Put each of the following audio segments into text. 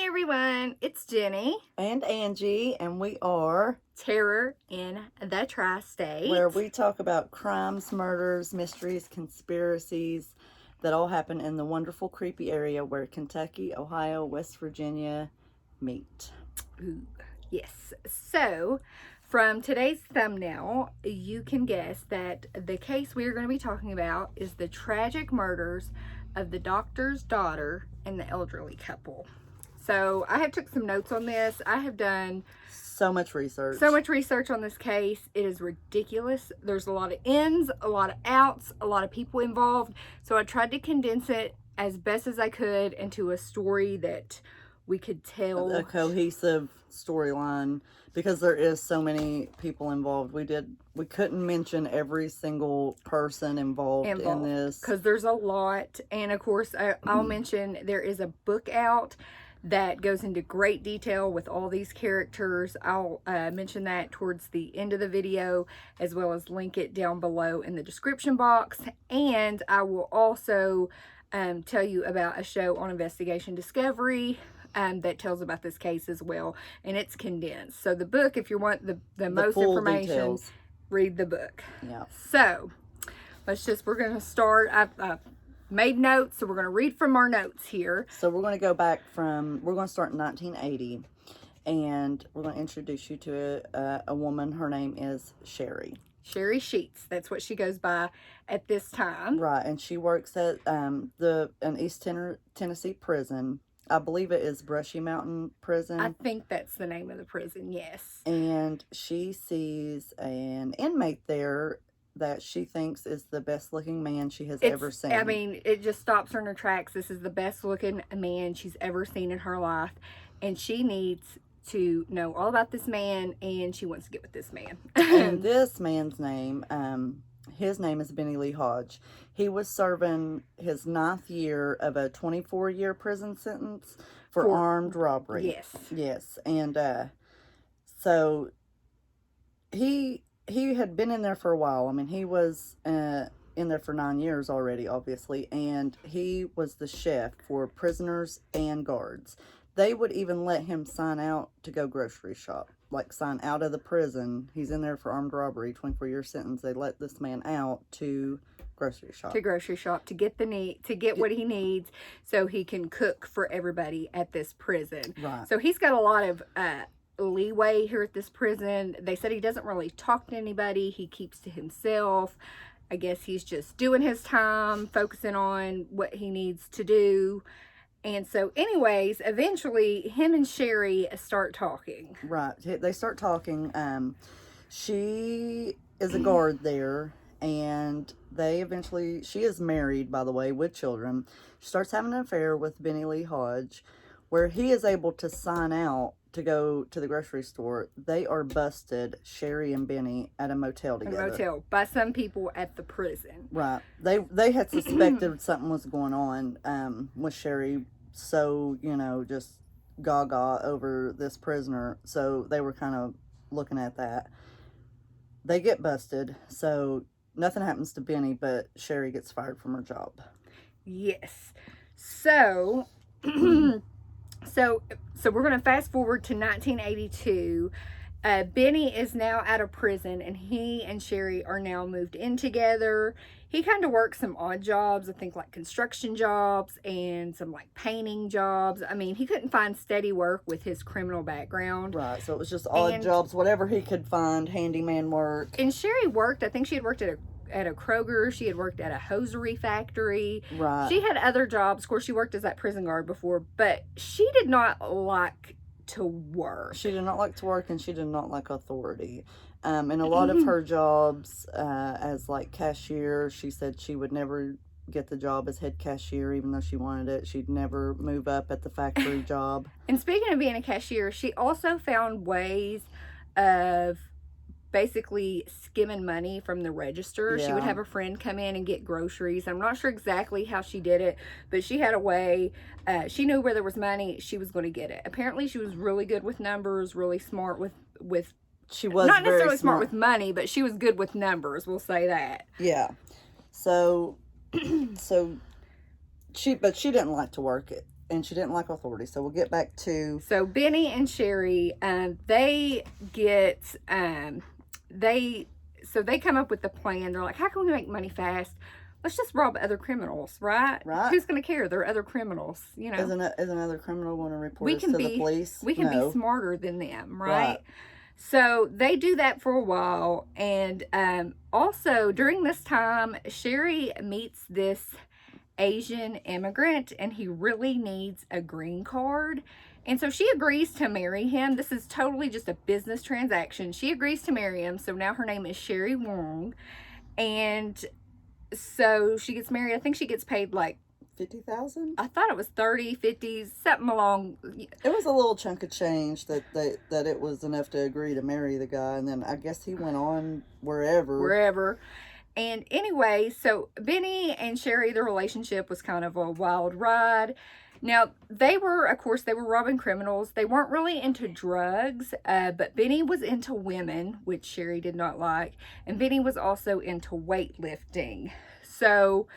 Hey everyone, it's Jenny. And Angie, and we are Terror in the Tri-State. where we talk about crimes, murders, mysteries, conspiracies that all happen in the wonderful, creepy area where Kentucky, Ohio, West Virginia meet. Ooh, yes. So, from today's thumbnail, you can guess that the case we are going to be talking about is the tragic murders of the doctor's daughter and the elderly couple. So, I have took some notes on this. I have done so much research. On this case. It is ridiculous. There's a lot of ins, a lot of outs, a lot of people involved. So I tried to condense it as best as I could into a story that we could tell. A cohesive storyline, because there is so many people involved. We couldn't mention every single person involved in this. Because there's a lot. And of course, I'll mention there is a book out that goes into great detail with all these characters. I'll mention that towards the end of the video, as well as link it down below in the description box. And I will also tell you about a show on Investigation Discovery that tells about this case as well. And it's condensed. So the book, if you want the most information, details. Read the book. Yeah. So we're going to start. I've made notes, so we're going to read from our notes here. So we're going to go back we're going to start in 1980, and we're going to introduce you to a woman. Her name is Sherry. Sherry Sheets. That's what she goes by at this time. Right, and she works at an East Tennessee prison. I believe it is Brushy Mountain Prison. I think that's the name of the prison, yes. And she sees an inmate there that she thinks is the best looking man she has ever seen. I mean, it just stops her in her tracks. This is the best looking man she's ever seen in her life. And she needs to know all about this man, and she wants to get with this man. And this man's name, his name is Benny Lee Hodge. He was serving his 9th year of a 24-year prison sentence for armed robbery. Yes. Yes. And so he had been in there for a while. I mean, he was in there for 9 years already, obviously, and he was the chef for prisoners and guards. They would even let him sign out to go grocery shop, like sign out of the prison. He's in there for armed robbery, 24-year sentence. They let this man out to grocery shop. To get what he needs so he can cook for everybody at this prison. Right. So he's got a lot of leeway here at this prison. They said he doesn't really talk to anybody. He keeps to himself. I guess he's just doing his time, focusing on what he needs to do. And so anyways, eventually him and Sherry start talking. Right. They start talking. She is a guard there, and she is married, by the way, with children. She starts having an affair with Benny Lee Hodge, where he is able to sign out to go to the grocery store. They are busted, Sherry and Benny, at a motel together. A motel by some people at the prison. Right. They had suspected something was going on with Sherry, so, just gaga over this prisoner. So they were kind of looking at that. They get busted, so nothing happens to Benny, but Sherry gets fired from her job. Yes. So... So we're going to fast forward to 1982. Benny is now out of prison, and he and Sherry are now moved in together. He kind of works some odd jobs, I think like construction jobs and some like painting jobs. I mean, he couldn't find steady work with his criminal background. Right, so it was just odd jobs, whatever he could find, handyman work. And Sherry worked, I think she had worked at a Kroger. She had worked at a hosiery factory. Right. She had other jobs. Of course, she worked as that prison guard before, but she did not like to work. She did not like to work, and she did not like authority. And a lot of her jobs as like cashier, she said she would never get the job as head cashier, even though she wanted it. She'd never move up at the factory job. And speaking of being a cashier, she also found ways of basically skimming money from the register. Yeah. She would have a friend come in and get groceries. I'm not sure exactly how she did it, but she had a way. She knew where there was money, she was going to get it. Apparently she was really good with numbers, really smart with she was not necessarily smart with money, but she was good with numbers, we'll say that. Yeah. So she didn't like to work and she didn't like authority. So we'll get back to... So Benny and Sherry, they get, they come up with the plan. They're like, how can we make money fast? Let's just rob other criminals, right? Right. Who's going to care? They're other criminals, you know. Is another criminal going to report us to the police? We can be smarter than them, right? So they do that for a while. And also during this time, Sherry meets this Asian immigrant, and he really needs a green card. And so she agrees to marry him. This is totally just a business transaction. She agrees to marry him. So now her name is Sherry Wong. And so she gets married. I think she gets paid like 50,000. I thought it was 30, 50, something along. It was a little chunk of change that it was enough to agree to marry the guy, and then I guess he went on wherever. And anyway, so Benny and Sherry, their relationship was kind of a wild ride. Now, they were robbing criminals. They weren't really into drugs, but Benny was into women, which Sherry did not like. And Benny was also into weightlifting. So,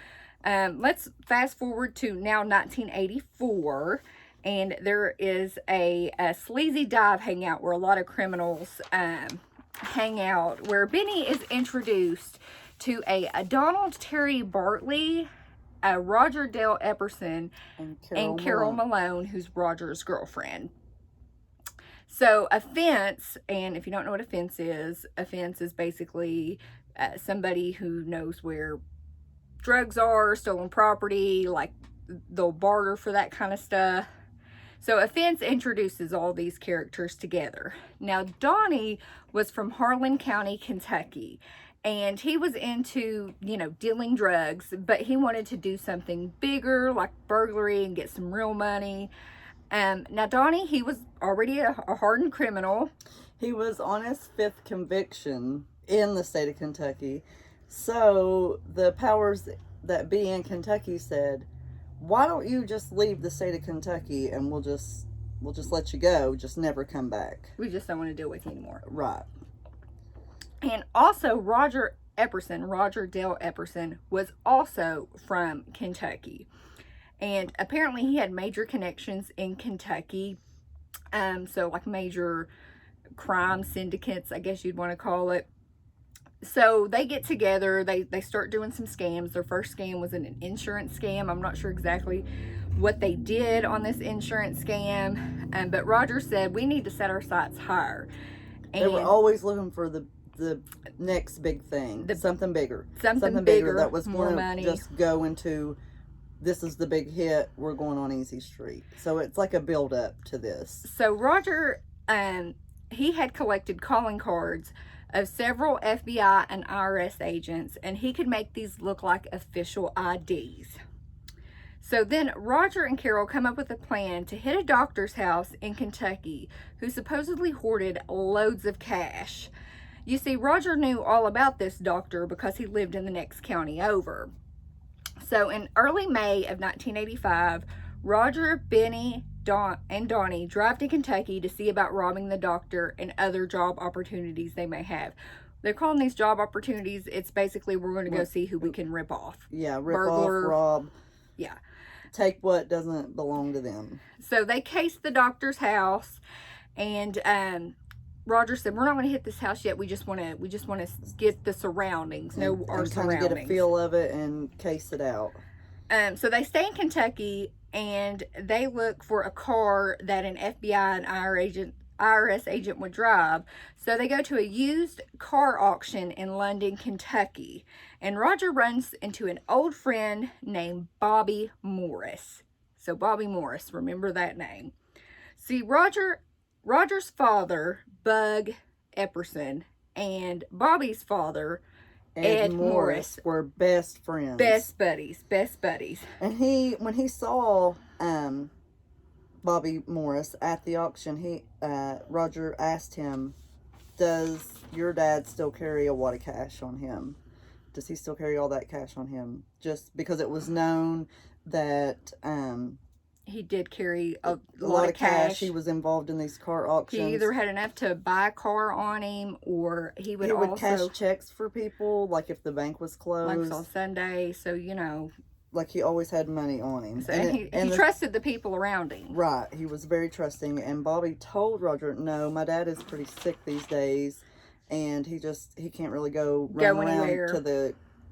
let's fast forward to now 1984. And there is a sleazy dive hangout where a lot of criminals hang out, where Benny is introduced to a Donald Terry Bartley, Roger Dale Epperson, and Carol Malone, who's Roger's girlfriend. So a fence, and if you don't know what a fence is basically somebody who knows where drugs are, stolen property, like they'll barter for that kind of stuff. So a fence introduces all these characters together. Now Donnie was from Harlan County, Kentucky. And he was into, dealing drugs, but he wanted to do something bigger, like burglary, and get some real money. Now, Donnie, he was already a hardened criminal. He was on his 5th conviction in the state of Kentucky. So the powers that be in Kentucky said, why don't you just leave the state of Kentucky and we'll just let you go, just never come back. We just don't want to deal with you anymore. Right. And also, Roger Dale Epperson, was also from Kentucky. And apparently he had major connections in Kentucky. So like major crime syndicates, I guess you'd want to call it. So they get together, they start doing some scams. Their first scam was an insurance scam. I'm not sure exactly what they did on this insurance scam. But Roger said, we need to set our sights higher. And they were always looking for the next big thing, something bigger that was going to just go into, this is the big hit, we're going on easy street. So it's like a build up to this. So Roger, he had collected calling cards of several FBI and IRS agents, and he could make these look like official IDs. So then Roger and Carol come up with a plan to hit a doctor's house in Kentucky who supposedly hoarded loads of cash. You see, Roger knew all about this doctor because he lived in the next county over. So in early May of 1985, Roger, Benny, and Donnie drive to Kentucky to see about robbing the doctor and other job opportunities they may have. They're calling these job opportunities, it's basically we're going to go see who we can rip off. Yeah, rip off, rob. Yeah. Take what doesn't belong to them. So they cased the doctor's house, and Roger said, we're not going to hit this house yet. We just want to get the surroundings, our surroundings. Kind of get a feel of it and case it out. So they stay in Kentucky, and they look for a car that an FBI and IRS agent would drive. So they go to a used car auction in London, Kentucky. And Roger runs into an old friend named Bobby Morris. So Bobby Morris, remember that name. See, Roger's father, Bug Epperson, and Bobby's father, Ed Morris, were best friends. Best buddies. And when he saw Bobby Morris at the auction, Roger asked him, does your dad still carry a wad of cash on him? Does he still carry all that cash on him? Just because it was known that he did carry a lot of cash. He was involved in these car auctions. He either had enough to buy a car on him, or he would cash checks for people, like if the bank was closed. Like on Sunday. So, like he always had money on him. So, and he trusted the people around him. Right. He was very trusting. And Bobby told Roger, no, my dad is pretty sick these days. And he can't really run around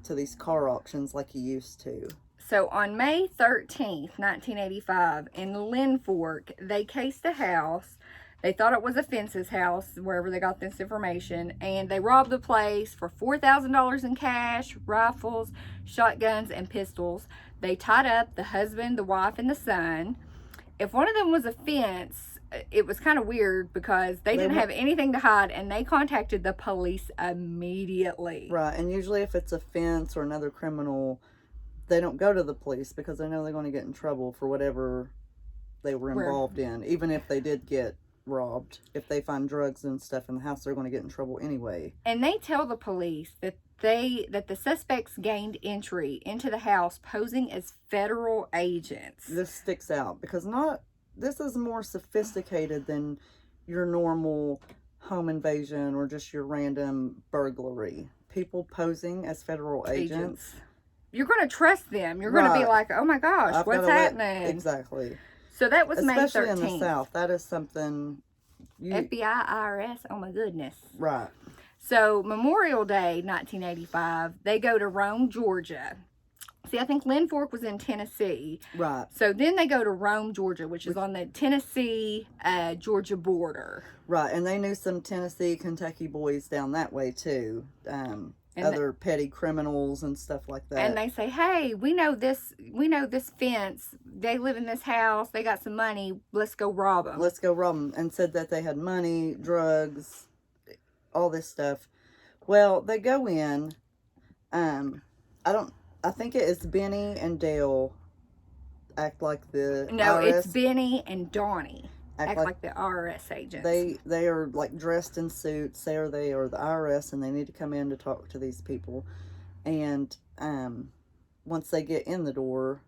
to these car auctions like he used to. So on May 13th, 1985, in Lynn Fork, they cased a house. They thought it was a fence's house, wherever they got this information, and they robbed the place for $4,000 in cash, rifles, shotguns, and pistols. They tied up the husband, the wife, and the son. If one of them was a fence, it was kind of weird because they didn't have anything to hide, and they contacted the police immediately. Right, and usually if it's a fence or another criminal, they don't go to the police because they know they're going to get in trouble for whatever they were involved in. Even if they did get robbed, if they find drugs and stuff in the house, they're going to get in trouble anyway. And they tell the police that the suspects gained entry into the house posing as federal agents. This sticks out because this is more sophisticated than your normal home invasion or just your random burglary. People posing as federal agents. You're going to trust them. You're going to be like, oh my gosh, what's happening? Exactly. So that was May 13th. Especially in the South. That is something... FBI, IRS, oh my goodness. Right. So Memorial Day, 1985, they go to Rome, Georgia. See, I think Lynn Fork was in Tennessee. Right. So then they go to Rome, Georgia, which is on the Tennessee-Georgia border. Right, and they knew some Tennessee, Kentucky boys down that way, too. Other petty criminals and stuff like that. And they say, hey, we know this fence. They live in this house. They got some money. Let's go rob them. Let's go rob them. And said that they had money, drugs, all this stuff. Well, they go in. I think it is Benny and Dale act like the No, IRS. It's Benny and Donnie. Act like the IRS agents. They are like dressed in suits. They are the IRS, and they need to come in to talk to these people. And once they get in the door,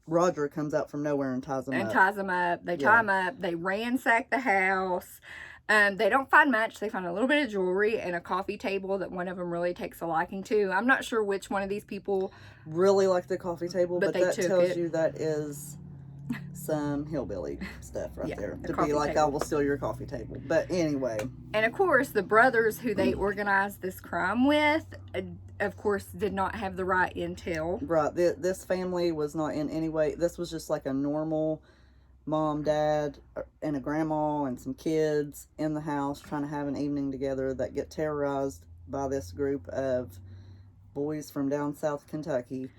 Roger comes out from nowhere and ties them up. They tie them up. They ransack the house. They don't find much. They find a little bit of jewelry and a coffee table that one of them really takes a liking to. I'm not sure which one of these people really like the coffee table, but that tells you that is some hillbilly stuff there. To be like, I will steal your coffee table. But anyway. And of course, the brothers who they organized this crime with, of course, did not have the right intel. Right. This family was not in any way. This was just like a normal mom, dad, and a grandma and some kids in the house trying to have an evening together that get terrorized by this group of boys from down south Kentucky.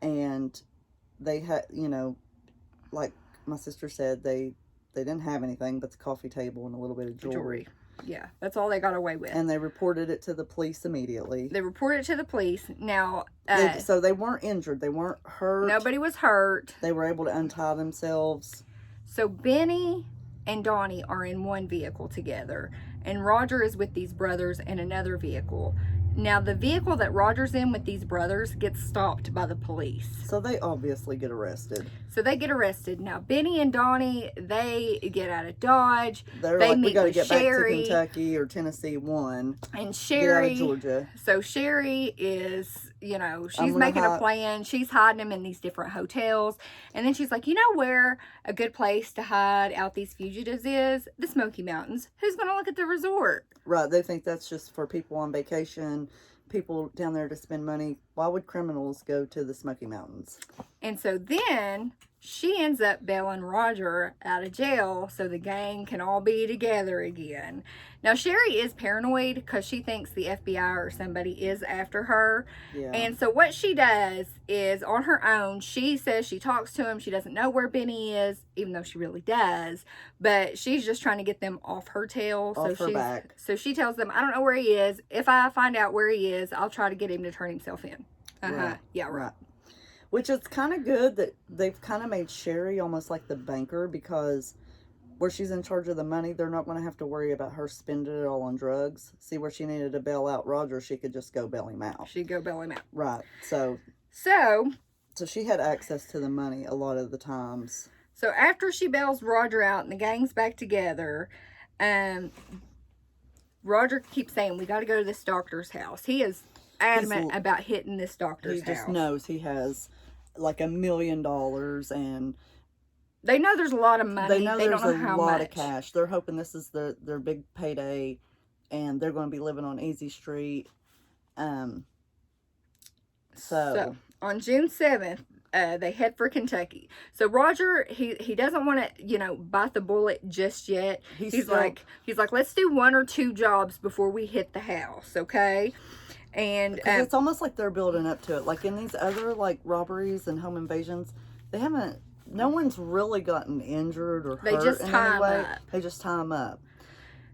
And they had, like my sister said, they didn't have anything but the coffee table and a little bit of jewelry. Yeah, that's all they got away with. And they reported it to the police immediately. Now, so they weren't injured. They weren't hurt. Nobody was hurt. They were able to untie themselves. So Benny and Donnie are in one vehicle together, and Roger is with these brothers in another vehicle. Now, the vehicle that Roger's in with these brothers gets stopped by the police. So they obviously get arrested. Now, Benny and Donnie, they get out of Dodge. They like, we got to get Sherry, back to Kentucky or Tennessee one. And Sherry, get out of Georgia. So Sherry is, she's making a plan. She's hiding them in these different hotels. And then she's like, you know where a good place to hide out these fugitives is? The Smoky Mountains. Who's going to look at the resort? Right. They think that's just for people on vacation, people down there to spend money. Why would criminals go to the Smoky Mountains? And so then she ends up bailing Roger out of jail so the gang can all be together again. Now, Sherry is paranoid because she thinks the FBI or somebody is after her. Yeah. And so what she does is, on her own, she says she talks to him. She doesn't know where Benny is, even though she really does. But she's just trying to get them off her tail. Her back. So she tells them, I don't know where he is. If I find out where he is, I'll try to get him to turn himself in. Right. Yeah, right. Which is kind of good that they've kind of made Sherry almost like the banker, because where she's in charge of the money, they're not going to have to worry about her spending it all on drugs. See, where she needed to bail out Roger, she could just go bail him out. Right. So she had access to the money a lot of the times. So after she bails Roger out and the gang's back together, Roger keeps saying, we got to go to this doctor's house. He is adamant about hitting this doctor's house. He just house. knows he has like $1 million, and they know there's a lot of money. They know there's don't know a how lot much. of cash. They're hoping this is their big payday, and they're going to be living on Easy Street. So on June 7th, they head for Kentucky. So Roger, he doesn't want to, bite the bullet just yet. He's like, let's do 1 or 2 jobs before we hit the house, okay? And it's almost like they're building up to it. Like in these other like robberies and home invasions, no one's really gotten injured or hurt in any way. They just tie them up.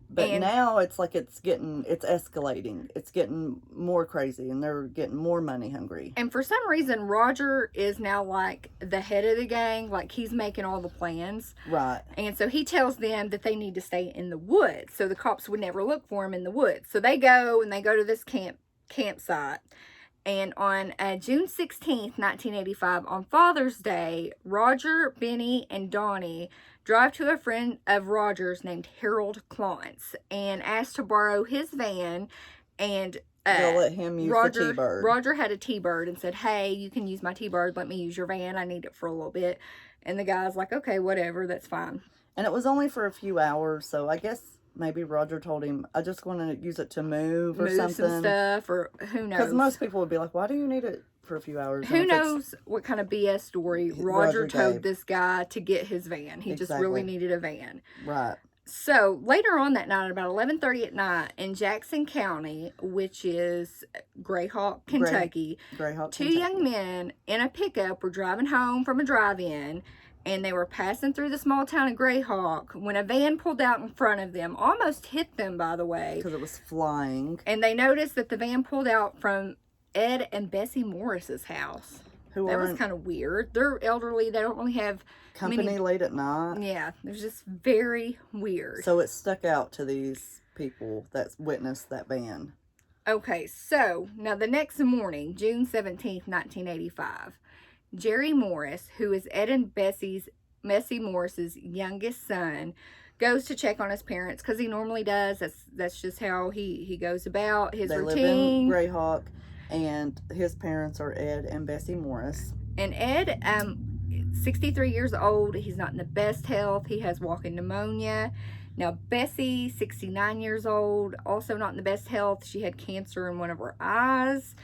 But now it's like it's escalating. It's getting more crazy, and they're getting more money hungry. And for some reason, Roger is now like the head of the gang. Like he's making all the plans. Right. And so he tells them that they need to stay in the woods, so the cops would never look for him in the woods. So they go to this campsite. And on June 16th, 1985, on Father's Day, Roger, Benny, and Donnie drive to a friend of Roger's named Harold Clontz and ask to borrow his van. And they'll let him use the T-Bird. Roger had a T-Bird and said, hey, you can use my T-Bird. Let me use your van. I need it for a little bit. And the guy's like, okay, whatever. That's fine. And it was only for a few hours, so I guess maybe Roger told him, I just want to use it to move or something. Some stuff, or who knows. Because most people would be like, why do you need it for a few hours? Who knows what kind of BS story Roger told this guy to get his van. He just really needed a van. Right. So later on that night, about 11:30 at night, in Jackson County, which is Greyhawk, Kentucky, 2 young men in a pickup were driving home from a drive-in, and they were passing through the small town of Greyhawk when a van pulled out in front of them, almost hit them, by the way. Because it was flying. And they noticed that the van pulled out from Ed and Bessie Morris's house. That was kind of weird. They're elderly. They don't really have company late at night. Yeah, it was just very weird. So it stuck out to these people that witnessed that van. Okay, so now the next morning, June 17th, 1985, Jerry Morris, who is Ed and Bessie Morris's youngest son, goes to check on his parents because he normally does. That's just how he goes about his routine. They live in Greyhawk, and his parents are Ed and Bessie Morris. And Ed, 63 years old. He's not in the best health. He has walking pneumonia. Now, Bessie, 69 years old, also not in the best health. She had cancer in one of her eyes.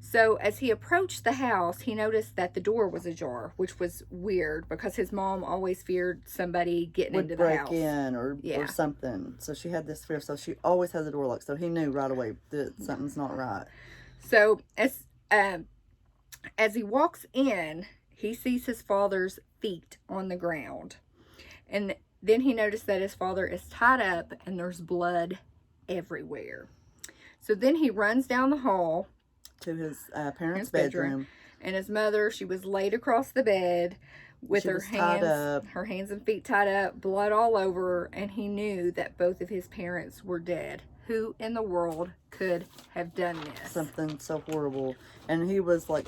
So as he approached the house, he noticed that the door was ajar, which was weird because his mom always feared somebody getting into the house. Would break in or something. So she had this fear. So she always had the door locked. So he knew right away that something's not right. So as he walks in, he sees his father's feet on the ground. And then he noticed that his father is tied up and there's blood everywhere. So then he runs down the hall to his parents' bedroom. And his mother, she was laid across the bed with her hands and feet tied up, blood all over her, and he knew that both of his parents were dead. Who in the world could have done this? Something so horrible. And he was like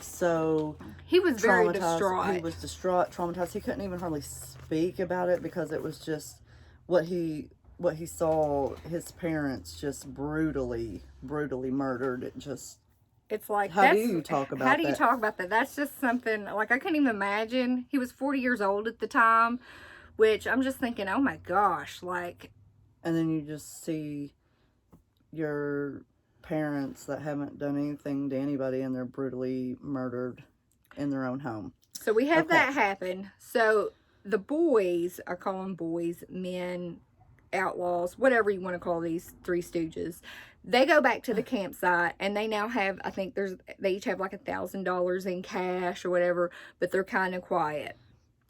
he was very distraught. He was distraught, traumatized. He couldn't even hardly speak about it because it was just what he saw his parents just brutally murdered. It's like, how do you talk about that? That's just something, like, I couldn't even imagine. He was 40 years old at the time, which I'm just thinking, oh my gosh, like. And then you just see your parents that haven't done anything to anybody and they're brutally murdered in their own home. So we have that happen. So the boys, I call them boys, men, outlaws, whatever you want to call these three stooges, they go back to the campsite and they now have, I think they each have like $1,000 in cash or whatever, but they're kind of quiet.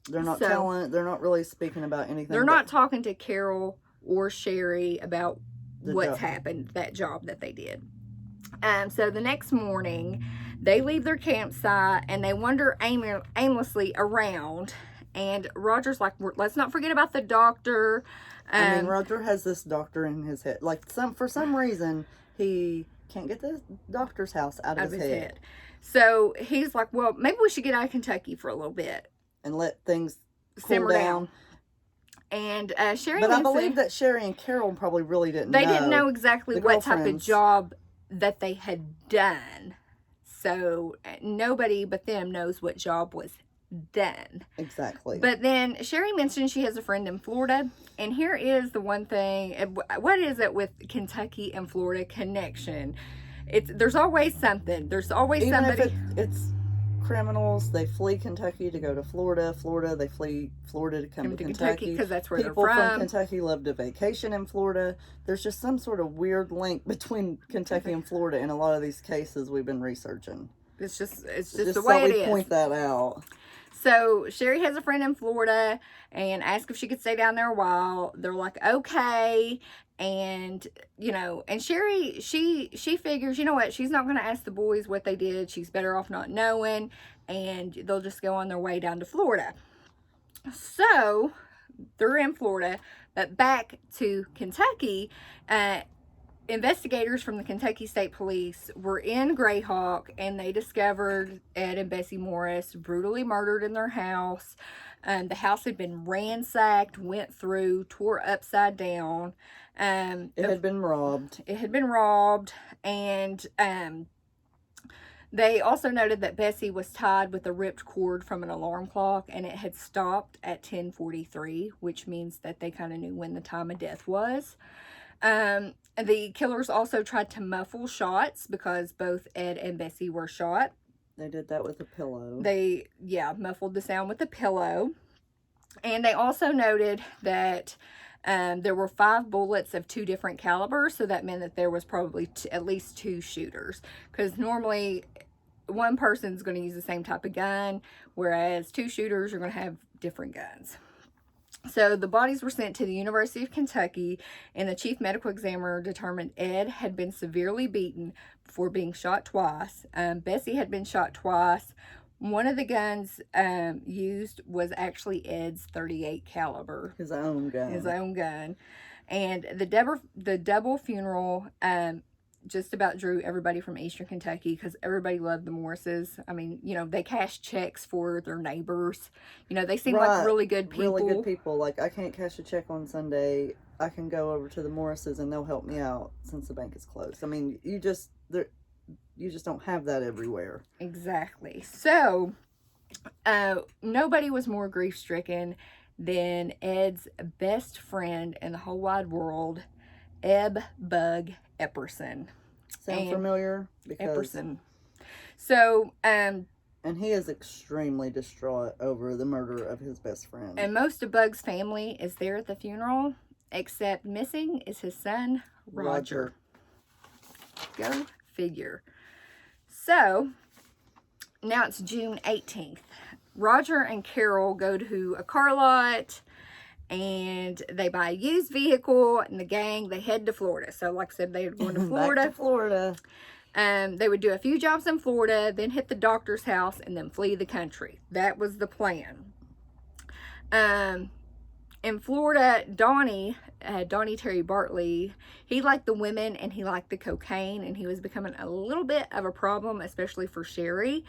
They're not they're not really speaking about anything. They're not talking to Carol or Sherry about what's happened, that job that they did. So the next morning, they leave their campsite and they wander aimlessly around. And Roger's like, let's not forget about the doctor. Roger has this doctor in his head. Like, for some reason, he can't get the doctor's house out of his head. So he's like, well, maybe we should get out of Kentucky for a little bit. And let things simmer down. And Sherry But I believe that Sherry and Carol probably really didn't know. They didn't know exactly what type of job that they had done. So nobody but them knows what job was done. Exactly. But then Sherry mentioned she has a friend in Florida. And here is the one thing. What is it with Kentucky and Florida connection? There's always something. There's always Even somebody. If it's criminals, they flee Kentucky to go to Florida. Florida, they flee Florida to come to Kentucky. Because that's where People they're from Kentucky love to vacation in Florida. There's just some sort of weird link between Kentucky and Florida in a lot of these cases we've been researching. It's just the way it is. Point that out. So Sherry has a friend in Florida and asked if she could stay down there a while. They're like, okay. And, you know, and Sherry, she figures, you know what, she's not going to ask the boys what they did. She's better off not knowing. And they'll just go on their way down to Florida. So they're in Florida, but back to Kentucky. Investigators from the Kentucky State Police were in Greyhawk, and they discovered Ed and Bessie Morris brutally murdered in their house. The house had been ransacked, went through, tore upside down. It had been robbed. It had been robbed, and they also noted that Bessie was tied with a ripped cord from an alarm clock, and it had stopped at 10:43, which means that they kind of knew when the time of death was. The killers also tried to muffle shots because both Ed and Bessie were shot. They did that with a pillow. They, muffled the sound with a pillow. And they also noted that there were 5 bullets of 2 different calibers, so that meant that there was probably at least 2 shooters. Because normally, one person's going to use the same type of gun, whereas 2 shooters are going to have different guns. So the bodies were sent to the University of Kentucky, and the chief medical examiner determined Ed had been severely beaten before being shot twice. Bessie had been shot twice. One of the guns used was actually Ed's .38 caliber. His own gun. And the double funeral just about drew everybody from Eastern Kentucky because everybody loved the Morrises. I mean, you know, they cashed checks for their neighbors. You know, they seem like really good people. Really good people. Like, I can't cash a check on Sunday. I can go over to the Morrises and they'll help me out since the bank is closed. I mean, you just don't have that everywhere. Exactly. So, nobody was more grief-stricken than Ed's best friend in the whole wide world, Eb Bug Epperson. Sound familiar? Epperson. So, and he is extremely distraught over the murder of his best friend. And most of Bug's family is there at the funeral, except missing is his son, Roger. Go figure. So, now it's June 18th. Roger and Carol go to a car lot, and they buy a used vehicle, and the gang, they head to Florida. So, like I said, they were going to Florida. Back to Florida. They would do a few jobs in Florida, then hit the doctor's house, and then flee the country. That was the plan. In Florida, Donnie Terry Bartley, he liked the women and he liked the cocaine, and he was becoming a little bit of a problem, especially for Sherry.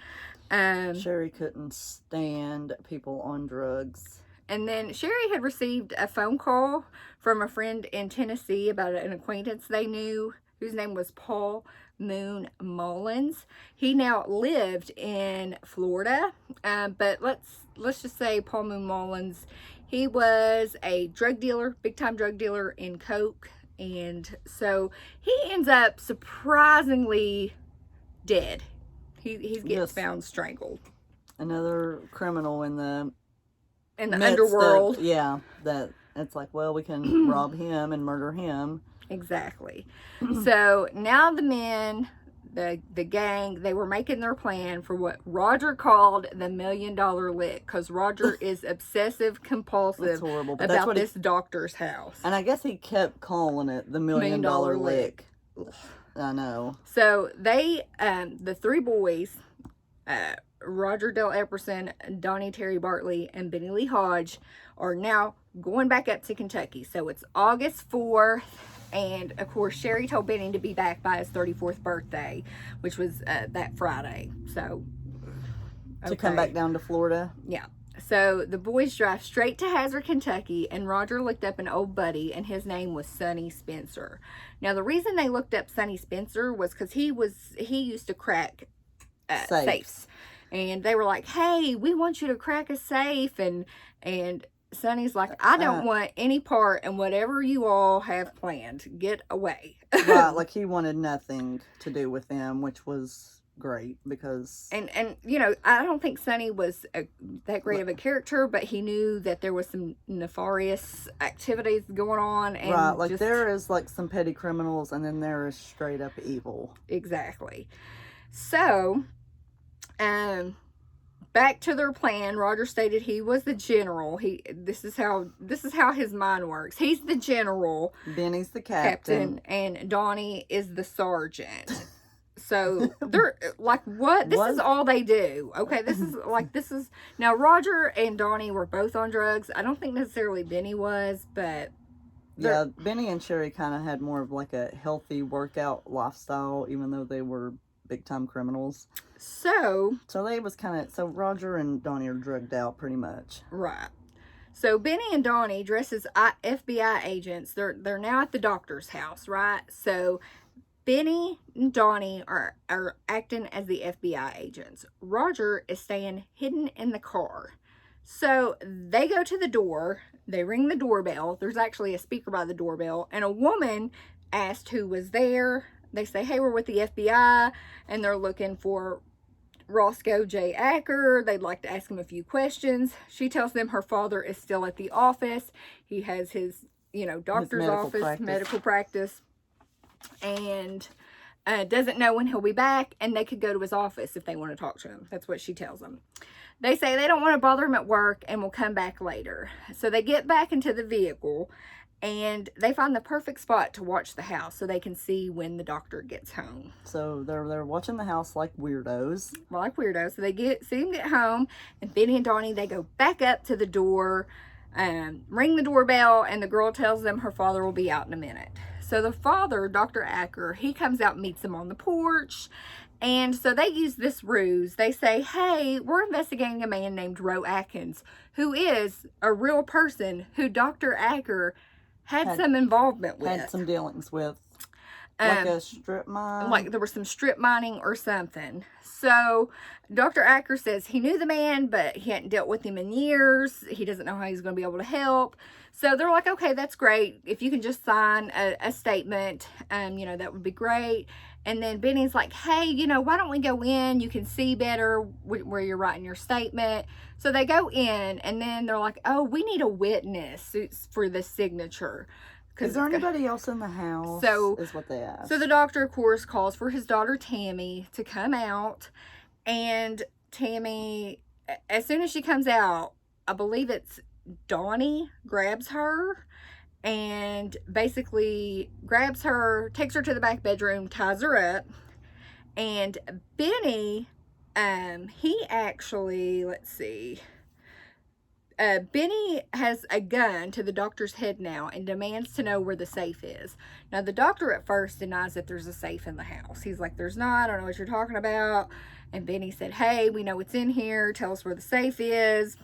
Sherry couldn't stand people on drugs. And then Sherry had received a phone call from a friend in Tennessee about an acquaintance they knew whose name was Paul Moon Mullins. He now lived in Florida, but let's just say Paul Moon Mullins, he was a drug dealer, big-time drug dealer in coke, and so he ends up surprisingly dead. He gets found strangled. Another criminal in the underworld. That it's like, well, we can rob him and murder him. Exactly. So now the men, the gang, they were making their plan for what Roger called the $1 million lick, because Roger is obsessive compulsive about this doctor's house. And I guess he kept calling it the $1 million lick. I know. So they, the 3 boys, Roger Dale Epperson, Donnie Terry Bartley, and Benny Lee Hodge, are now going back up to Kentucky. So it's August 4th. And, of course, Sherry told Benny to be back by his 34th birthday, which was that Friday. So, to come back down to Florida? Yeah. So the boys drive straight to Hazard, Kentucky, and Roger looked up an old buddy, and his name was Sonny Spencer. Now, the reason they looked up Sonny Spencer was because he used to crack safes. And they were like, hey, we want you to crack a safe. And Sonny's like, I don't want any part in whatever you all have planned. Get away. Right, like he wanted nothing to do with them, which was great because... And you know, I don't think Sonny was that great of a character, but he knew that there was some nefarious activities going on. And right, like there is like some petty criminals, and then there is straight up evil. Exactly. So... back to their plan. Roger stated he was the general. This is how his mind works. He's the general. Benny's the captain. And Donnie is the sergeant. So they're like, what? This is all they do. Okay, this is now Roger and Donnie were both on drugs. I don't think necessarily Benny was, but yeah, Benny and Sherry kind of had more of like a healthy workout lifestyle, even though they were big time criminals. So they was so Roger and Donnie are drugged out pretty much. Right. So Benny and Donnie dress as FBI agents. They're now at the doctor's house, right? So Benny and Donnie are acting as the FBI agents. Roger is staying hidden in the car. So they go to the door. They ring the doorbell. There's actually a speaker by the doorbell, and a woman asked who was there. They say, hey, we're with the FBI, and they're looking for Roscoe J. Acker. They'd like to ask him a few questions. She tells them her father is still at the office. He has his, doctor's office, medical practice, and doesn't know when he'll be back, and they could go to his office if they want to talk to him. That's what she tells them. They say they don't want to bother him at work and will come back later. So they get back into the vehicle, and they find the perfect spot to watch the house so they can see when the doctor gets home. So they're watching the house like weirdos. So they see him get home, and Benny and Donnie, they go back up to the door, ring the doorbell, and the girl tells them her father will be out in a minute. So the father, Dr. Acker, he comes out and meets them on the porch. And so they use this ruse. They say, hey, we're investigating a man named Roe Atkins, who is a real person who Dr. Acker had some involvement with. Had some dealings with. Like a strip mine. Like there was some strip mining or something. So Dr. Acker says he knew the man, but he hadn't dealt with him in years. He doesn't know how he's going to be able to help. So they're like, okay, that's great. If you can just sign a statement, that would be great. And then Benny's like, hey, why don't we go in? You can see better where you're writing your statement. So they go in, and then they're like, oh, we need a witness for the signature. Is there anybody else in the house? Is what they asked. So the doctor, of course, calls for his daughter Tammy to come out. And Tammy, as soon as she comes out, I believe it's Donnie grabs her and basically grabs her, takes her to the back bedroom, ties her up. And Benny, he actually, Benny has a gun to the doctor's head now and demands to know where the safe is. Now, the doctor at first denies that there's a safe in the house. He's like, there's not. I don't know what you're talking about. And Benny said, hey, we know it's in here. Tell us where the safe is.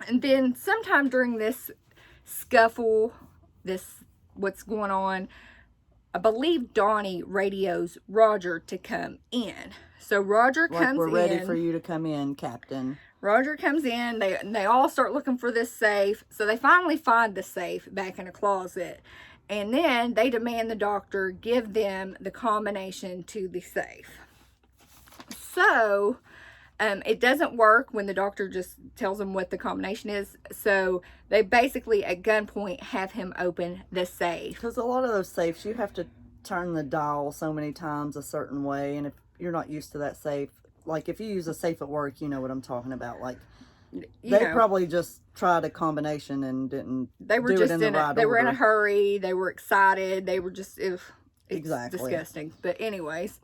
And then sometime during this scuffle, what's going on, I believe Donnie radios Roger to come in. So Roger comes in. We're ready for you to come in, Captain. Roger comes in. They all start looking for this safe. So they finally find the safe back in a closet. And then they demand the doctor give them the combination to the safe. So it doesn't work when the doctor just tells them what the combination is. So they basically, at gunpoint, have him open the safe. Because a lot of those safes, you have to turn the dial so many times a certain way. And if you're not used to that safe, like if you use a safe at work, you know what I'm talking about. Like they probably just tried a combination and didn't do it in the right order. They were in a hurry. They were excited. They were just, it's exactly disgusting. But anyways,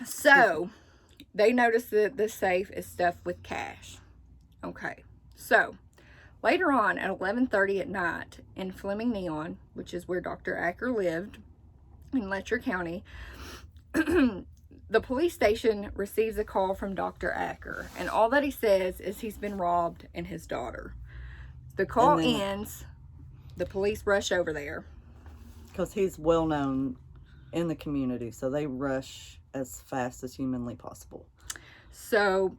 so they notice that the safe is stuffed with cash. Okay, so later on at 11:30 at night in Fleming Neon, which is where Dr. Acker lived in Letcher County, the police station receives a call from Dr. Acker, and all that he says is he's been robbed and his daughter. The call ends. The police rush over there. Because he's well known in the community, so they rush as fast as humanly possible. So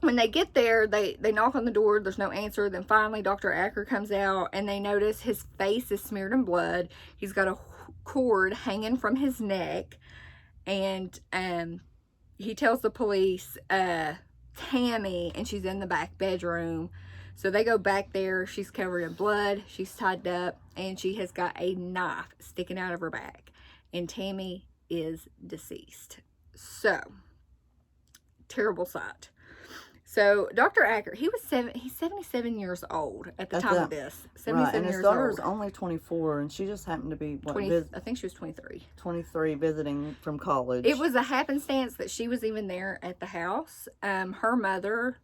when they get there, they knock on the door. There's no answer. Then finally Dr. Acker comes out, and they notice his face is smeared in blood. He's got a cord hanging from his neck, and he tells the police Tammy, and she's in the back bedroom. So they go back there. She's covered in blood. She's tied up, and she has got a knife sticking out of her back, and Tammy is deceased. So terrible sight. So Dr. Acker, he's 77 years old at the time of this. 77 right, and his years daughter's old. only 24, and she just happened to be, what, 20, I think she was 23. 23, visiting from college. It was a happenstance that she was even there at the house. Her mother,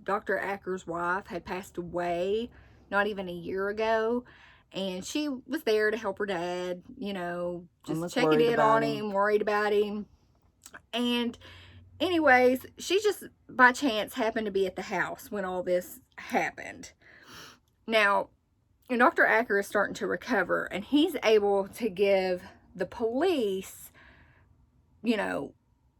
Dr. Acker's wife, had passed away not even a year ago, and she was there to help her dad, you know, just checking in on him, worried about him. And anyways, she just by chance happened to be at the house when all this happened. Now, Dr. Acker is starting to recover, and he's able to give the police, you know,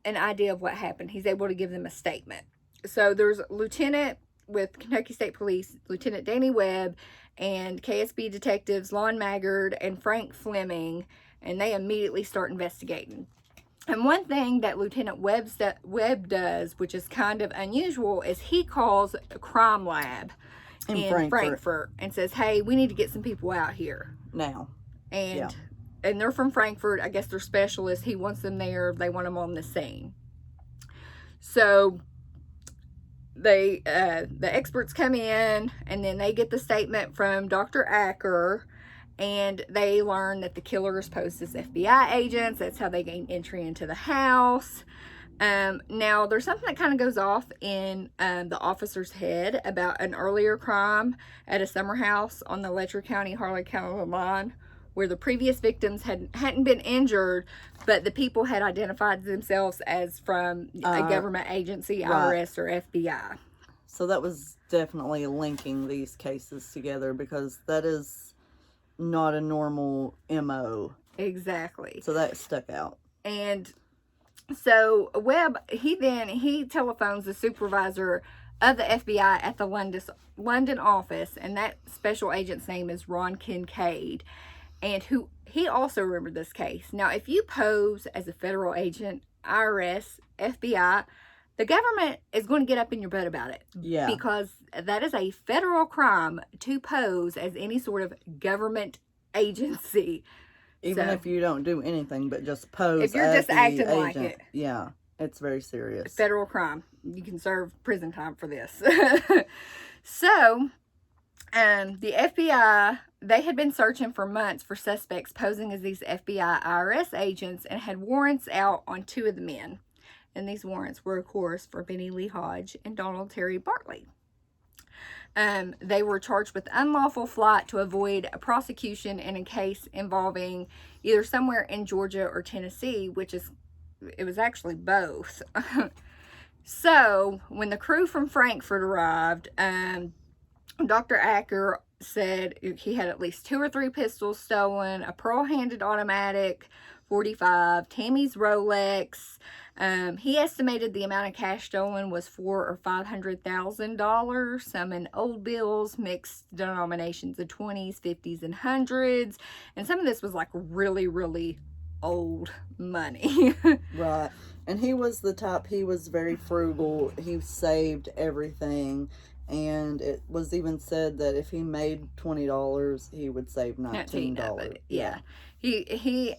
an idea of what happened. He's able to give them a statement. So there's a lieutenant with Kentucky State Police, Lieutenant Danny Webb, and KSB detectives Lon Maggard and Frank Fleming, and they immediately start investigating. And one thing that Lieutenant Webb does, which is kind of unusual, is he calls a crime lab in Frankfurt and says, hey, we need to get some people out here now. And they're from Frankfurt. I guess they're specialists. He wants them there. They want them on the scene. So the experts come in, and then they get the statement from Dr. Acker, and they learn that the killers posed as FBI agents. That's how they gain entry into the house. Now, there's something that kind of goes off in the officer's head about an earlier crime at a summer house on the Letcher County, Harlan County line, where the previous victims hadn't been injured, but the people had identified themselves as from a government agency, IRS or FBI. So that was definitely linking these cases together, because that is not a normal MO. Exactly. So that stuck out. And so Webb, he telephones the supervisor of the FBI at the London office, and that special agent's name is Ron Kincaid, and he also remembered this case. Now, if you pose as a federal agent, IRS, FBI, the government is going to get up in your butt about it. Yeah. Because that is a federal crime to pose as any sort of government agency. Even if you don't do anything but just pose. If you're just acting like it. Yeah. It's very serious. Federal crime. You can serve prison time for this. So, the FBI, they had been searching for months for suspects posing as these FBI IRS agents, and had warrants out on 2 of the men. And these warrants were, of course, for Benny Lee Hodge and Donald Terry Bartley. They were charged with unlawful flight to avoid a prosecution in a case involving either somewhere in Georgia or Tennessee, it was actually both. So, when the crew from Frankfurt arrived, Dr. Acker said he had at least 2 or 3 pistols stolen, a pearl-handed automatic, .45, Tammy's Rolex. He estimated the amount of cash stolen was $400,000 or $500,000, some in old bills, mixed denominations of 20s, 50s, and 100s, and some of this was like really, really old money. Right. And he was the type, he was very frugal. He saved everything. And it was even said that if he made $20, he would save $19. Yeah. He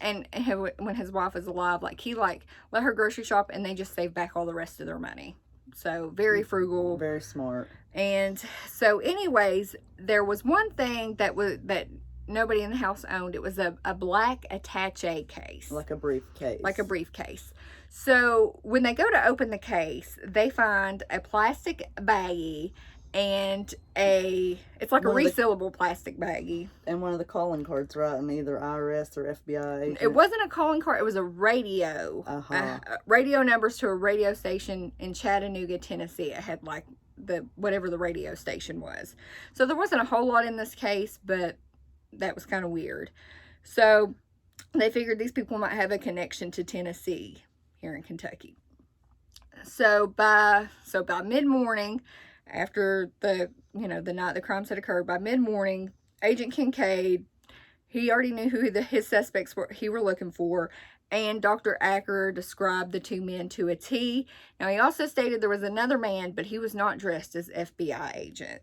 when his wife was alive, he let her grocery shop, and they just saved back all the rest of their money. So very frugal. Very smart. And so anyways, there was one thing that nobody in the house owned. It was a black attaché case. Like a briefcase. Like a briefcase. So when they go to open the case, they find a plastic baggie, and it's like a One of the- resealable plastic baggie. And one of the calling cards, right? And either IRS or FBI agent. It wasn't a calling card, it was a radio. Radio numbers to a radio station in Chattanooga, Tennessee. It had like whatever the radio station was. So there wasn't a whole lot in this case, but that was kind of weird. So they figured these people might have a connection to Tennessee here in Kentucky. So by mid-morning, after the night the crimes had occurred, by mid-morning, Agent Kincaid, he already knew who his suspects were looking for, and Dr. Acker described the two men to a T. Now, he also stated there was another man, but he was not dressed as FBI agent.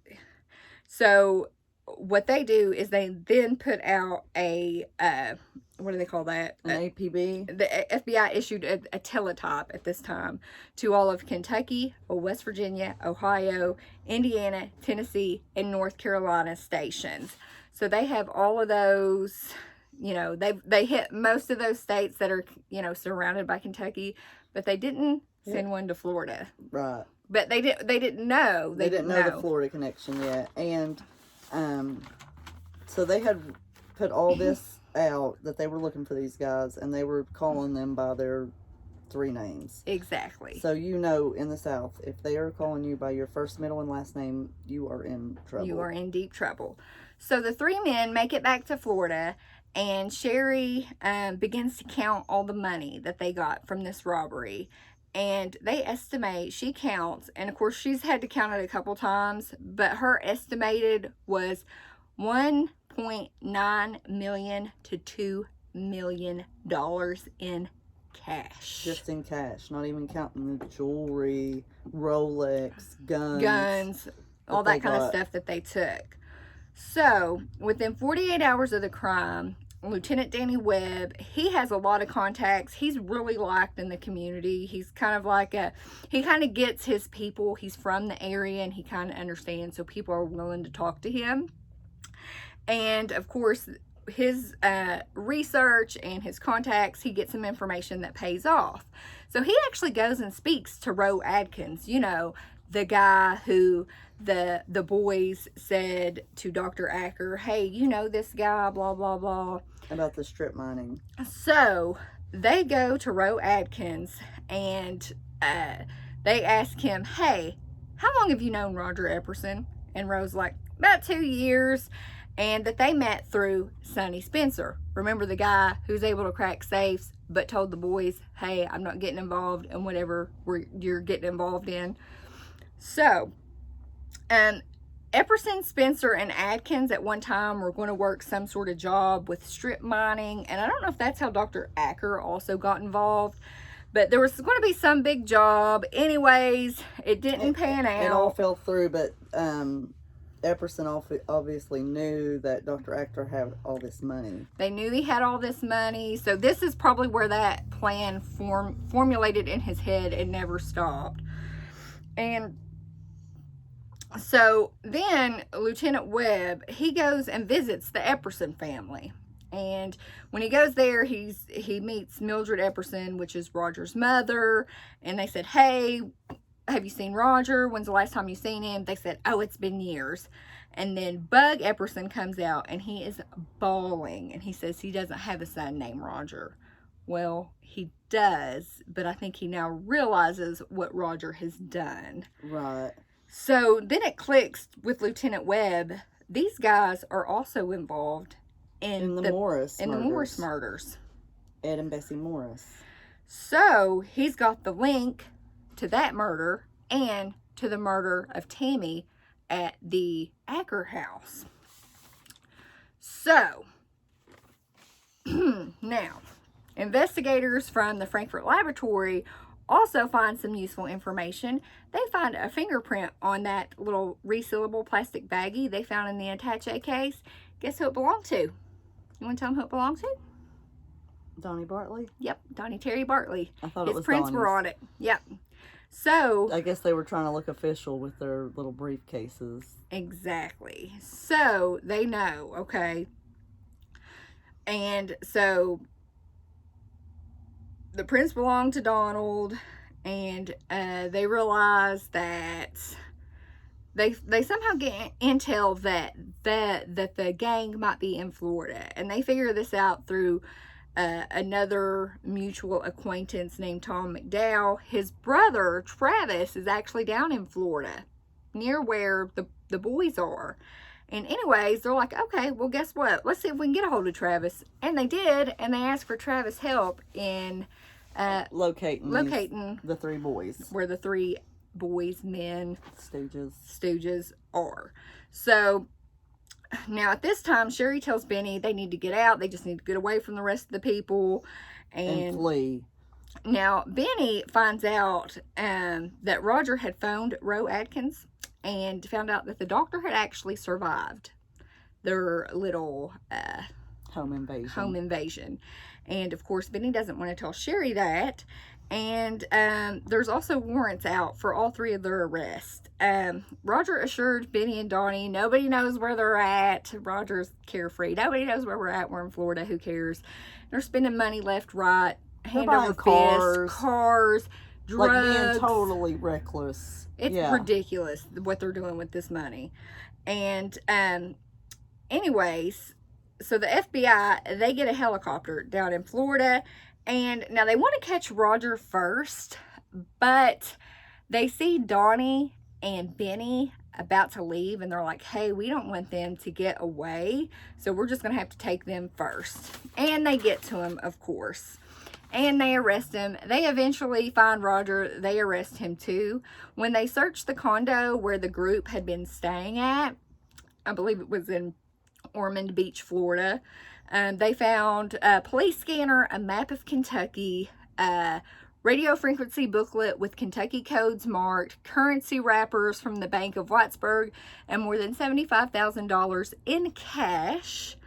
So what they do is they then put out a what do they call that? An APB? The FBI issued a teletype at this time to all of Kentucky, West Virginia, Ohio, Indiana, Tennessee, and North Carolina stations. So they have all of those, they hit most of those states that are, surrounded by Kentucky, but they didn't send one to Florida. Right. But they didn't know. They didn't know the Florida connection yet. And so they had put all this out that they were looking for these guys, and they were calling them by their 3 names. Exactly. So in the South, if they are calling you by your first, middle, and last name, you are in trouble. You are in deep trouble. So the 3 men make it back to Florida, and Sherry begins to count all the money that they got from this robbery. And they estimate, she counts, and of course she's had to count it a couple times, but her estimated was $1.9 million to $2 million in cash. Just in cash, not even counting the jewelry, Rolex, guns, all that kind of stuff that they took. So, within 48 hours of the crime, Lieutenant Danny Webb, he has a lot of contacts. He's really liked in the community. He's kind of like he kind of gets his people. He's from the area and he kind of understands, so people are willing to talk to him. And of course, his research and his contacts, he gets some information that pays off. So he actually goes and speaks to Roe Adkins, the guy who the boys said to Dr. Acker, hey, this guy, blah, blah, blah. About the strip mining. So they go to Roe Adkins and they ask him, hey, how long have you known Roger Epperson? And Roe's like, about 2 years. And that they met through Sonny Spencer. Remember the guy who's able to crack safes, but told the boys, hey, I'm not getting involved in whatever you're getting involved in. So, Epperson, Spencer, and Adkins at one time were going to work some sort of job with strip mining. And I don't know if that's how Dr. Acker also got involved. But there was going to be some big job. Anyways, it didn't pan out. It all fell through, but Epperson obviously knew that Dr. Acker had all this money. They knew he had all this money. So this is probably where that plan formulated in his head and never stopped. And so then Lieutenant Webb, he goes and visits the Epperson family. And when he goes there, he meets Mildred Epperson, which is Roger's mother. And they said, hey, have you seen Roger? When's the last time you seen him? They said, oh, it's been years. And then Bug Epperson comes out and he is bawling. And he says he doesn't have a son named Roger. Well, he does, but I think he now realizes what Roger has done. Right. So then it clicks with Lieutenant Webb. These guys are also involved in the Morris murders. Ed and Bessie Morris. So he's got the link to that murder and to the murder of Tammy at the Acker house. So now, investigators from the Frankfurt laboratory also find some useful information. They find a fingerprint on that little resealable plastic baggie they found in the attaché case. Guess who it belonged to? You want to tell them who it belonged to? Donnie Bartley? Yep, Donnie Terry Bartley. I thought it was His prints were on it. Yep. So I guess they were trying to look official with their little briefcases. Exactly. So they know, okay. And so the prints belong to Donald, and they realize that they somehow get intel that the gang might be in Florida, and they figure this out through another mutual acquaintance named Tom McDowell. His brother Travis is actually down in Florida, near where the boys are. And anyways, they're like, okay, well, guess what? Let's see if we can get a hold of Travis. And they did, and they asked for Travis' help in locating the three boys. Where the three boys, men, stooges are. So now at this time, Sherry tells Benny they need to get out. They just need to get away from the rest of the people and flee. Now Benny finds out that Roger had phoned Roe Atkins and found out that the doctor had actually survived their little home invasion. And of course, Benny doesn't want to tell Sherry that. And there's also warrants out for all three of their arrests. Roger assured Benny and Donnie nobody knows where they're at. Roger's carefree. Nobody knows where we're at. We're in Florida. Who cares? They're spending money left, right, hand over fist, cars, drugs. Like being totally reckless. It's ridiculous what they're doing with this money. And anyways, so the FBI, they get a helicopter down in Florida. And now they want to catch Roger first, but they see Donnie and Benny about to leave, and they're like, hey, we don't want them to get away, so we're just going to have to take them first. And they get to him, of course, and they arrest him. They eventually find Roger. They arrest him too. When they searched the condo where the group had been staying at, I believe it was in Ormond Beach, Florida, they found a police scanner, a map of Kentucky, a radio frequency booklet with Kentucky codes marked, currency wrappers from the Bank of Whitesburg, and more than $75,000 in cash.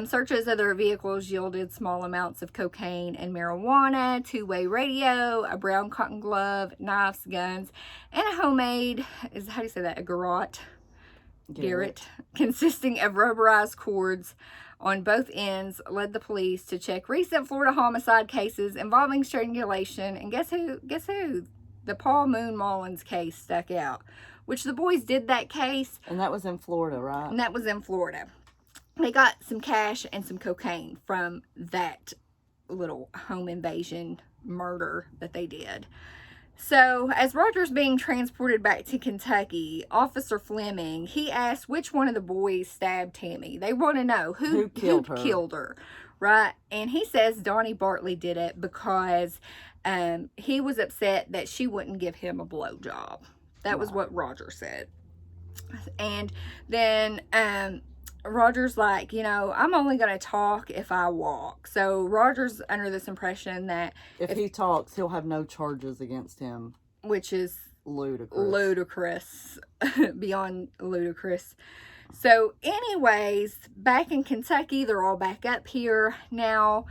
Searches of their vehicles yielded small amounts of cocaine and marijuana, two-way radio, a brown cotton glove, knives, guns, and a homemade, how do you say that, a garrote? Garrett, consisting of rubberized cords on both ends, led the police to check recent Florida homicide cases involving strangulation. And guess who? The Paul Moon Mullins case stuck out, which the boys did that case. And that was in Florida, right? And that was in Florida. They got some cash and some cocaine from that little home invasion murder that they did. So, as Roger's being transported back to Kentucky, Officer Fleming, he asked which one of the boys stabbed Tammy. They want to know who killed her, right? And he says Donnie Bartley did it because he was upset that she wouldn't give him a blowjob. That was what Roger said. And then Roger's like, I'm only going to talk if I walk. So Roger's under this impression that if he talks, he'll have no charges against him. Which is ludicrous. Beyond ludicrous. So anyways, back in Kentucky, they're all back up here. Now,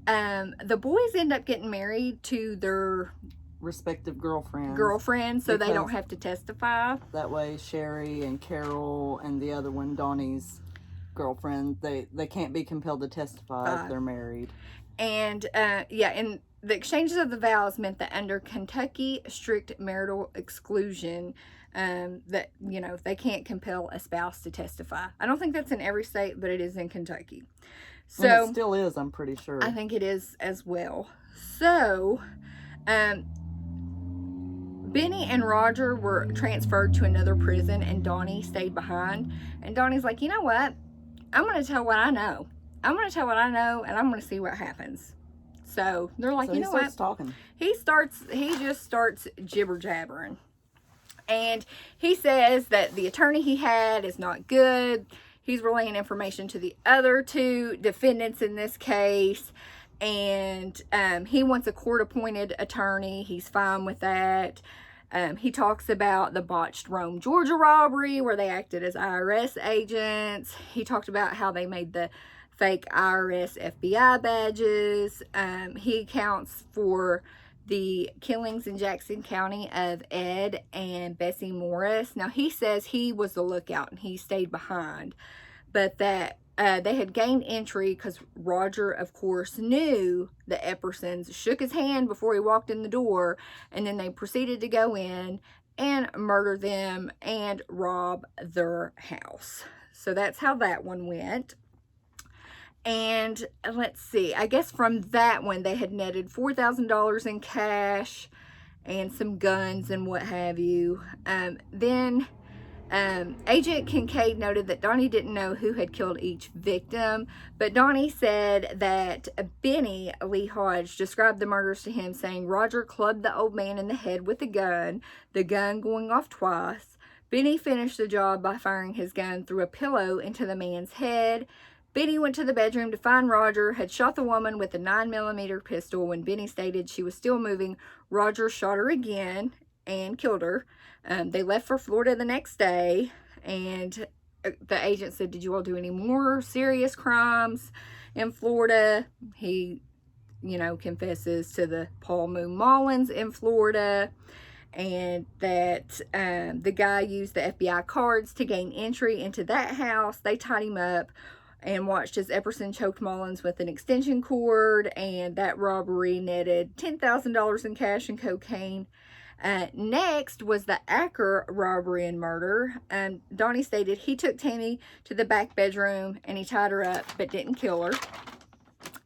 the boys end up getting married to their respective girlfriends, so they don't have to testify. That way, Sherry and Carol and the other one, Donnie's girlfriend, they can't be compelled to testify if they're married. And and the exchanges of the vows meant that under Kentucky strict marital exclusion, that they can't compel a spouse to testify. I don't think that's in every state, but it is in Kentucky. So and it still is, I'm pretty sure. I think it is as well. So Benny and Roger were transferred to another prison, and Donnie stayed behind. And Donnie's like, you know what? I'm going to tell what I know. I'm going to tell what I know, and I'm going to see what happens. So they're like, you know what? Talking. He just starts jibber jabbering. And he says that the attorney he had is not good. He's relaying information to the other two defendants in this case. And he wants a court-appointed attorney. He's fine with that. He talks about the botched Rome, Georgia robbery where they acted as IRS agents. He talked about how they made the fake IRS FBI badges. He accounts for the killings in Jackson County of Ed and Bessie Morris. Now, he says he was the lookout and he stayed behind, but that they had gained entry because Roger, of course, knew the Eppersons, shook his hand before he walked in the door, and then they proceeded to go in and murder them and rob their house. So that's how that one went. And let's see, I guess from that one they had netted $4,000 in cash and some guns and what have you. Then Agent Kincaid noted that Donnie didn't know who had killed each victim, but Donnie said that Benny Lee Hodge described the murders to him, saying Roger clubbed the old man in the head with the gun going off twice. Benny finished the job by firing his gun through a pillow into the man's head. Benny went to the bedroom to find Roger had shot the woman with a 9mm pistol. When Benny stated she was still moving, Roger shot her again and killed her. They left for Florida the next day, and the agent said, did you all do any more serious crimes in Florida? He, confesses to the Paul Moon Mullins in Florida, and that the guy used the FBI cards to gain entry into that house. They tied him up and watched as Epperson choked Mullins with an extension cord, and that robbery netted $10,000 in cash and cocaine. Next was the Acker robbery and murder. Donnie stated he took Tammy to the back bedroom and he tied her up but didn't kill her.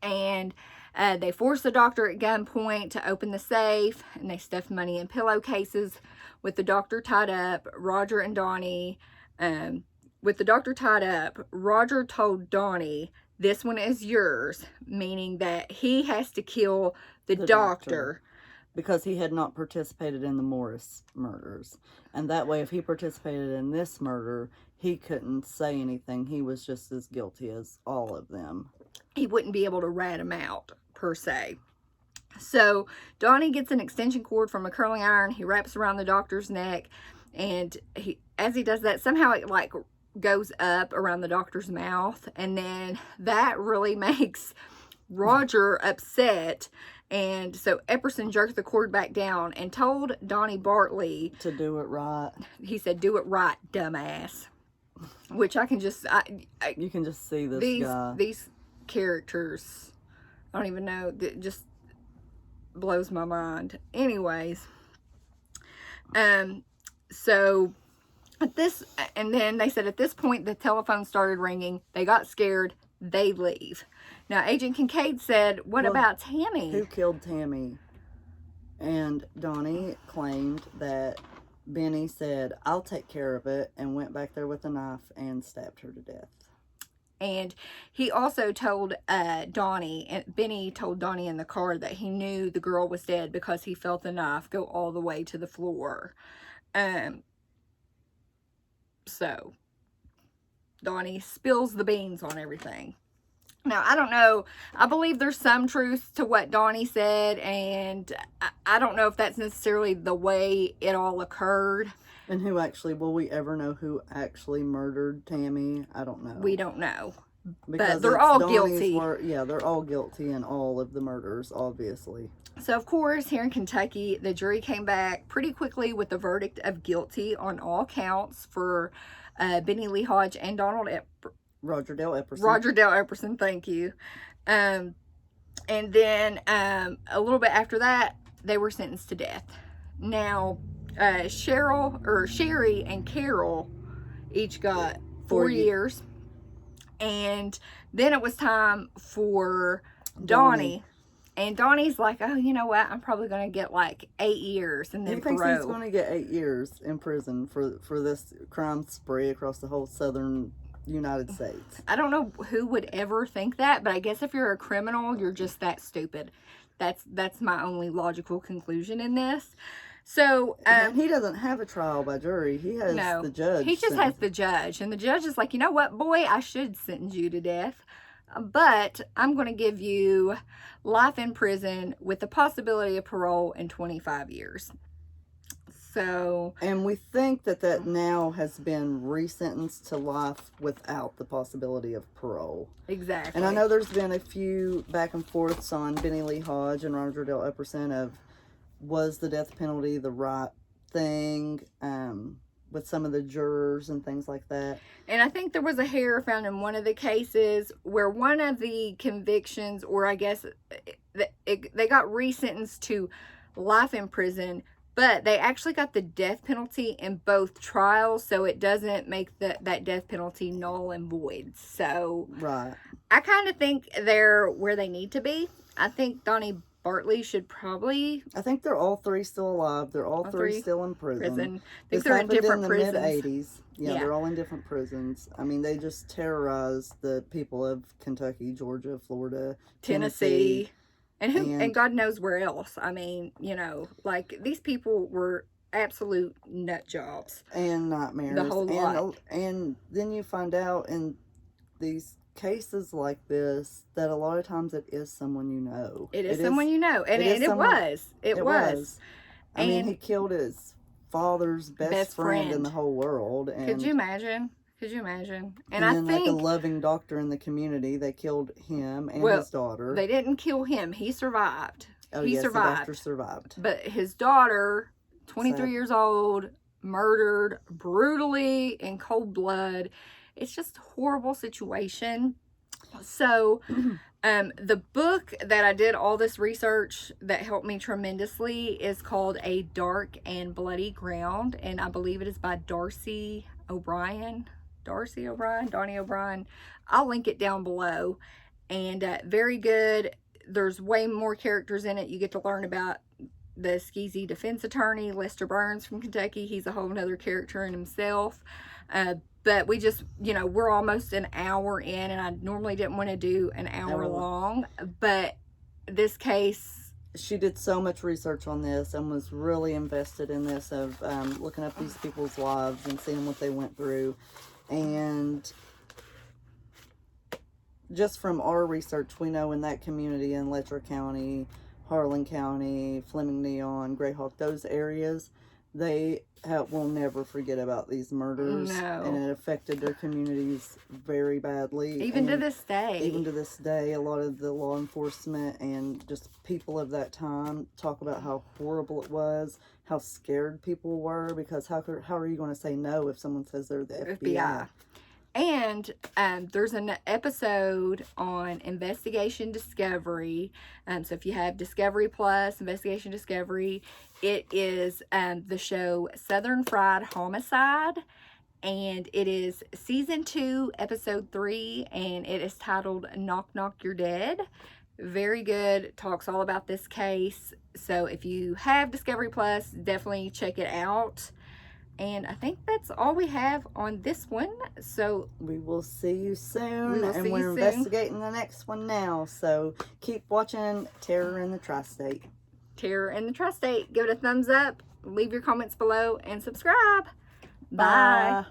And they forced the doctor at gunpoint to open the safe, and they stuffed money in pillowcases with the doctor tied up. Roger and Donnie, with the doctor tied up, Roger told Donnie, this one is yours, meaning that he has to kill the doctor. Because he had not participated in the Morris murders. And that way, if he participated in this murder, he couldn't say anything. He was just as guilty as all of them. He wouldn't be able to rat him out, per se. So, Donnie gets an extension cord from a curling iron. He wraps around the doctor's neck. And as he does that, somehow it, goes up around the doctor's mouth. And then that really makes Roger upset. And so Epperson jerked the cord back down and told Donnie Bartley to do it right. He said, do it right, dumbass. Which I can just... you can just see this guy. These characters, I don't even know, it just blows my mind. Anyways. So... and then they said at this point the telephone started ringing. They got scared. They leave. Now, Agent Kincaid said, what about Tammy? Who killed Tammy? And Donnie claimed that Benny said, I'll take care of it, and went back there with a knife and stabbed her to death. And he also told Benny told Donnie in the car that he knew the girl was dead because he felt the knife go all the way to the floor. So, Donnie spills the beans on everything. Now, I don't know. I believe there's some truth to what Donnie said, and I don't know if that's necessarily the way it all occurred. And will we ever know who actually murdered Tammy? I don't know. We don't know. Because but they're all guilty. Yeah, they're all guilty in all of the murders, obviously. So, of course, here in Kentucky, the jury came back pretty quickly with the verdict of guilty on all counts for Benny Lee Hodge and Roger Dale Epperson. Roger Dale Epperson, thank you. And then a little bit after that, they were sentenced to death. Now, Sherry and Carol each got 4 years. And then it was time for Donnie. And Donnie's like, oh, you know what? I'm probably going to get 8 years and then parole. He thinks he's going to get 8 years in prison for this crime spree across the whole southern United States. I don't know who would ever think that, but I guess if you're a criminal, you're just that stupid. That's my only logical conclusion in this. So he doesn't have a trial by jury. He has the judge. He just has the judge, and the judge is like, you know what, boy, I should sentence you to death, but I'm going to give you life in prison with the possibility of parole in 25 years. So, and we think that now has been resentenced to life without the possibility of parole. Exactly. And I know there's been a few back and forths on Benny Lee Hodge and Roger Dale Epperson of, was the death penalty the right thing, with some of the jurors and things like that. And I think there was a hair found in one of the cases where one of the convictions, or I guess they got resentenced to life in prison, But they actually got the death penalty in both trials, so it doesn't make that death penalty null and void. So Right. I kind of think they're where they need to be. I think Donnie Bartley should probably... I think they're all three still alive. They're all three three still in prison. I think they're in different prisons. In the mid-'80s. Yeah, Yeah. they're all in different prisons. I mean, they just terrorized the people of Kentucky, Georgia, Florida, Tennessee. And God knows where else. I mean, you know, like, these people were absolute nut jobs. And nightmares. The whole lot. And then you find out in these cases like this that a lot of times it is someone you know. It is someone you know. And it was. It was. I mean, he killed his father's best friend in the whole world. And could you imagine? Could you imagine? And I think, like, a loving doctor in the community, they killed him and his daughter. They didn't kill him. He survived. Oh, he yes, survived. The doctor survived. But his daughter, 23 years old, murdered brutally in cold blood. It's just a horrible situation. So, the book that I did all this research that helped me tremendously is called A Dark and Bloody Ground. And I believe it is by Donnie O'Brien. I'll link it down below. And very good. There's way more characters in it. You get to learn about the skeezy defense attorney, Lester Burns from Kentucky. He's a whole nother character in himself. But we just, you know, we're almost an hour in, and I normally didn't want to do an hour long. But this case... She did so much research on this and was really invested in this of looking up these people's lives and seeing what they went through. And just from our research, we know in that community in Letcher County, Harlan County, Fleming Neon, Greyhawk, those areas, they will never forget about these murders. No. And it affected their communities very badly. Even to this day. Even to this day, a lot of the law enforcement and just people of that time talk about how horrible it was, how scared people were, because how are you going to say no if someone says they're the FBI? And there's an episode on Investigation Discovery. So if you have Discovery Plus, Investigation Discovery, it is the show Southern Fried Homicide. And it is season 2, episode 3. And it is titled Knock Knock You're Dead. Very good. Talks all about this case. So if you have Discovery Plus, definitely check it out. And I think that's all we have on this one. So we will see you soon. We're investigating the next one now. So keep watching Terror in the Tri-State. Terror in the Tri-State. Give it a thumbs up. Leave your comments below and subscribe. Bye. Bye.